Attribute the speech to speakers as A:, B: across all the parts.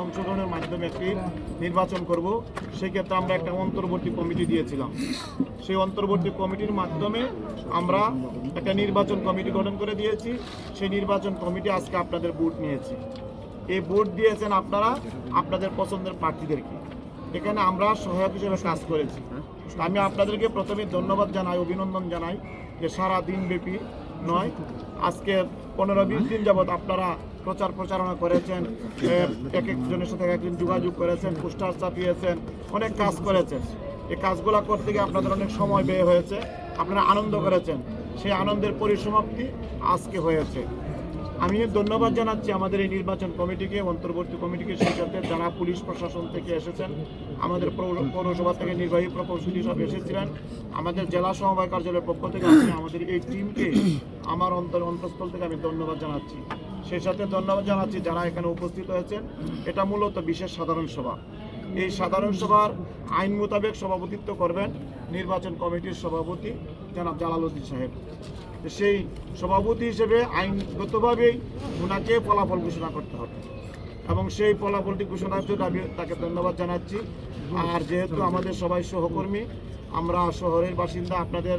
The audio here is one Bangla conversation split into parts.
A: অংশগ্রহণের মাধ্যমে একটি নির্বাচন করব। সেক্ষেত্রে আমরা একটা অন্তর্বর্তী কমিটি দিয়েছিলাম। সেই অন্তর্বর্তী কমিটির মাধ্যমে আমরা একটা নির্বাচন কমিটি গঠন করে দিয়েছি। সেই নির্বাচন কমিটি আজকে আপনাদের ভোট নিয়েছি। এই ভোট দিয়েছেন আপনারা আপনাদের পছন্দের প্রার্থীদেরকে। এখানে আমরা সহায়ক হিসেবে কাজ করেছি। আমি আপনাদেরকে প্রথমে ধন্যবাদ জানাই, অভিনন্দন জানাই যে সারা দিনব্যাপী নয়, আজকে 15-20 দিন যাবৎ আপনারা প্রচারণা করেছেন, এক একজনের সাথে একজন যোগাযোগ করেছেন, পোস্টার ছাপিয়েছেন, অনেক কাজ করেছেন। এই কাজগুলো করতে গিয়ে আপনাদের অনেক সময় ব্যয় হয়েছে, আপনারা আনন্দ করেছেন। সেই আনন্দের পরিসমাপ্তি আজকে হয়েছে। আমি ধন্যবাদ জানাচ্ছি আমাদের এই নির্বাচন কমিটিকে, অন্তর্বর্তী কমিটিকে, সেই সাথে যারা পুলিশ প্রশাসন থেকে এসেছেন, আমাদের পৌরসভা থেকে নির্বাহী প্রকৌশলী সব এসেছিলেন, আমাদের জেলা সমবায় কার্যালয়ের পক্ষ থেকে আমি আমাদের এই টিমকে আমার অন্তঃস্থল থেকে আমি ধন্যবাদ জানাচ্ছি। সেই সাথে ধন্যবাদ জানাচ্ছি যারা এখানে উপস্থিত হয়েছেন। এটা মূলত বিশেষ সাধারণ সভা। এই সাধারণ সভার আইন মোতাবেক সভাপতিত্ব করবেন নির্বাচন কমিটির সভাপতি জনাব জালালউদ্দিন সাহেব। সেই সভাপতি হিসেবে আইনগতভাবেই ওনাকে ফলাফল ঘোষণা করতে হবে এবং সেই ফলাফলটি ঘোষণার জন্য আমি তাকে ধন্যবাদ জানাচ্ছি। আর যেহেতু আমাদের সবাই সহকর্মী, আমরা শহরের বাসিন্দা, আপনাদের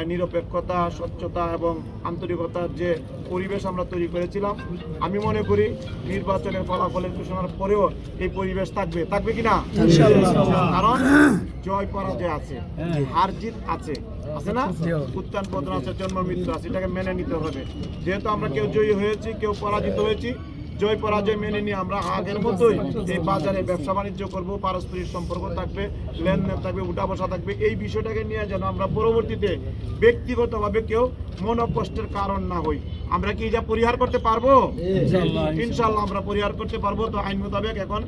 A: নিরপেক্ষতা, স্বচ্ছতা এবং আন্তরিকতার যে পরিবেশ আমরা তৈরি করেছিলাম, আমি মনে করি নির্বাচনের ফলাফলের ঘোষণার পরেও এই পরিবেশ থাকবে কিনা? কারণ জয় পরাজয় আছে, হার জিত আছে না, উত্থান পতন আছে, জন্ম মৃত্যু আছে, এটাকে মেনে নিতে হবে। যেহেতু আমরা কেউ জয়ী হয়েছি, কেউ পরাজিত হয়েছি, জয় পরাজয় মেনে নিয়ে আমরা আগের মতোই এই বাজারে ব্যবসা বাণিজ্য করব, পারস্পরিক সম্পর্ক থাকবে, লেনদেন থাকবে, উঠা বসা থাকবে। এই বিষয়টাকে নিয়ে যেন আমরা পরবর্তীতে ব্যক্তিগতভাবে কেউ মনোকষ্টের কারণ না হই। আমরা কি যা পরিহার করতে পারবো? ইনশাল্লাহ আমরা পরিহার করতে পারবো। তো আইন মোতাবেক এখন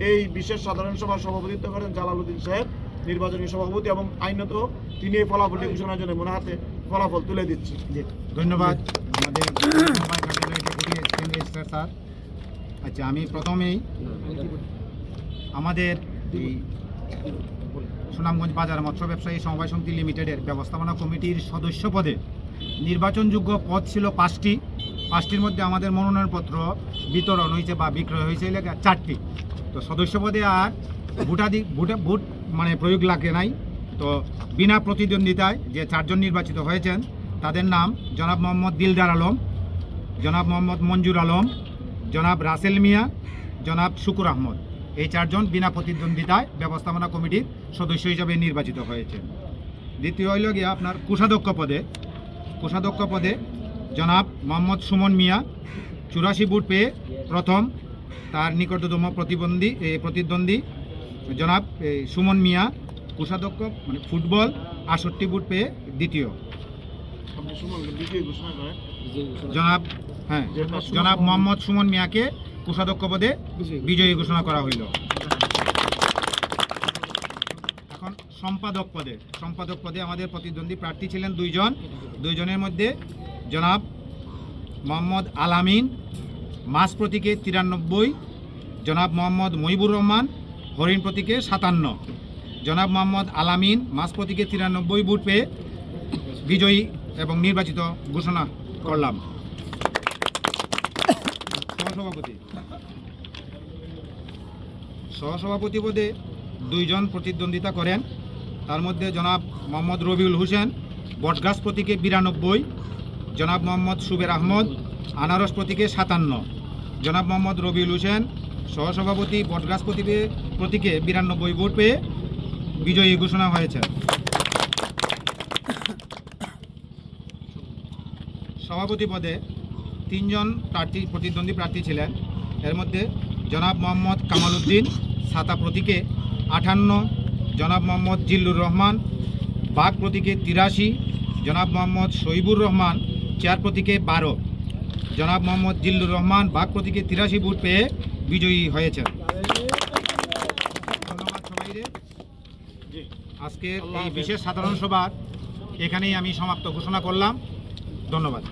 A: এই বিশেষ সাধারণ সভার সভাপতিত্ব করেন জালালউদ্দিন সাহেব, নির্বাচনী সভাপতি, এবং আইনত তিনি এই ফলাফলটি ঘোষণার জন্য মনে হাতে ফলাফল তুলে দিচ্ছি।
B: ধন্যবাদ আমাদের স্যার। আচ্ছা, আমি প্রথমেই আমাদের এই সুনামগঞ্জ বাজার মৎস্য ব্যবসায়ী সমবায় সমিতি লিমিটেডের ব্যবস্থাপনা কমিটির সদস্য পদে নির্বাচনযোগ্য পদ ছিল 5টির মধ্যে আমাদের মনোনয়নপত্র বিতরণ হয়েছে বা বিক্রয় হয়েছে 4টি। তো সদস্য পদে আর ভোট মানে প্রয়োগ লাগে নাই। তো বিনা প্রতিদ্বন্দ্বিতায় যে 4 জন নির্বাচিত হয়েছেন তাদের নাম জনাব মোহাম্মদ দিলদার আলম, জনাব মোহাম্মদ মঞ্জুর আলম, জনাব রাসেল মিয়া, জনাব শুকুর আহমদ। এই 4 জন বিনা প্রতিদ্বন্দ্বিতায় ব্যবস্থাপনা কমিটির সদস্য হিসাবে নির্বাচিত হয়েছেন। দ্বিতীয় হইল গিয়ে আপনার কোষাধ্যক্ষ পদে জনাব মোহাম্মদ সুমন মিয়া 84 ভোট পেয়ে প্রথম। তার নিকটতম প্রতিদ্বন্দ্বী জনাব সুমন মিয়া কোষাধ্যক্ষ মানে ফুটবল 68 ভোট পেয়ে দ্বিতীয়। জনাব মোহাম্মদ সুমন মিয়াকে কোষাধ্যক্ষ পদে বিজয়ী ঘোষণা করা হইল। এখন সম্পাদক পদে আমাদের প্রতিদ্বন্দ্বী প্রার্থী ছিলেন 2 জন। 2 জনের মধ্যে জনাব মোহাম্মদ আলামিন মাছ প্রতীকে 93, জনাব মোহাম্মদ মহিবুর রহমান হরিণ প্রতীকে 57। জনাব মোহাম্মদ আলামিন মাছ প্রতীকে 93 ভোট পেয়ে বিজয়ী এবং নির্বাচিত ঘোষণা করলাম। সহসভাপতি পদে 2 জন প্রতিদ্বন্দ্বিতা করেন। তার মধ্যে জনাব মোহাম্মদ রবিউল হোসেন বটগাছ প্রতীকে 92, জনাব মোহাম্মদ সুবের আহমদ আনারস প্রতীকে 57। জনাব মোহাম্মদ রবিউল হোসেন সহসভাপতি বটগাছ প্রতীকে 92 ভোট পেয়ে বিজয়ী ঘোষণা হয়েছে। সভাপতি পদে 3 জন প্রতিদ্বন্দ্বী প্রার্থী ছিলেন। এর মধ্যে জনাব মোহাম্মদ কামাল উদ্দিন ছাতা প্রতীকে 58, জনাব মোহাম্মদ জিল্লুর রহমান বাঘ প্রতীকে 83, জনাব মোহাম্মদ শহীবুর রহমান চেয়ার প্রতীকে 12। জনাব মোহাম্মদ জিল্লুর রহমান বাঘ প্রতীকে 83 ভোট পেয়ে বিজয়ী হয়েছেন। ধন্যবাদ সবাইকে। আজকের এই বিশেষ সাধারণ সভার এখানেই আমি সমাপ্ত ঘোষণা করলাম। ধন্যবাদ।